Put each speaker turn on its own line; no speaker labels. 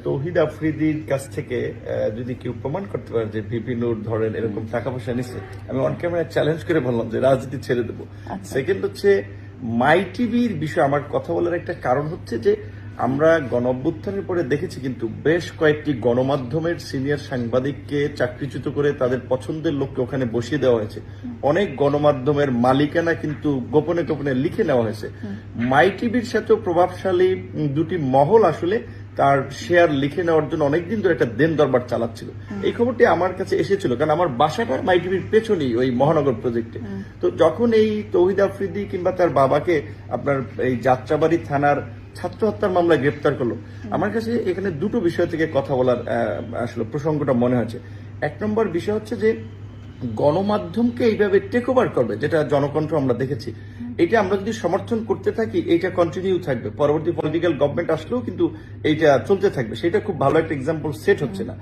তৌহিদ আফ্রিদির কাছ থেকে যদি কেউ প্রমাণ করতে পারে যে ভিপি নূর ধরেন এরকম টাকা পয়সা নিচ্ছে, আমি অন ক্যামেরা চ্যালেঞ্জ করে বললাম যে রাজনীতি ছেড়ে দেবো। সেকেন্ড হচ্ছে মাই টিভির বিষয়ে আমার কথা বলার একটা কারণ হচ্ছে যে আমরা গণ অভ্যুত্থানের পরে দেখেছি কিন্তু বেশ কয়েকটি গণমাধ্যমের সিনিয়র সাংবাদিককে চাকরিচ্যুত করে তাদের পছন্দের লোককে ওখানে বসিয়ে দেওয়া হয়েছে। অনেক গণমাধ্যমের মালিকানা কিন্তু গোপনে গোপনে লিখে নেওয়া হয়েছে। মাই টিভির সাথেও প্রভাবশালী দুটি মহল আসলে তার শেয়ার লিখে নেওয়ার জন্য অনেকদিন ধরে একটা দেন দরবার চালাচ্ছিল। এই খবরটি আমার কাছে এসেছিল, কারণ আমার বাসাটা মাই টিভির পেছনেই ওই মহানগর প্রজেক্টে। তো যখন এই তৌহিদ আফ্রিদি কিংবা তার বাবাকে আপনার এই যাত্রাবাড়ি থানার ছাত্র হত্যার মামলায় গ্রেপ্তার করলো, আমার কাছে এখানে দুটো বিষয় থেকে কথা বলার আসলে প্রসঙ্গটা মনে হচ্ছে। এক নম্বর বিষয় হচ্ছে যে গণমাধ্যমকে এইভাবে টেক ওভার করবে, যেটা জনকণ্ঠ আমরা দেখেছি, এটা আমরা যদি সমর্থন করতে থাকি এইটা কন্টিনিউ থাকবে, পরবর্তী পলিটিক্যাল গভর্নমেন্ট আসলেও কিন্তু এইটা চলতে থাকবে। সেটা খুব ভালো একটা এক্সাম্পল সেট হচ্ছে না।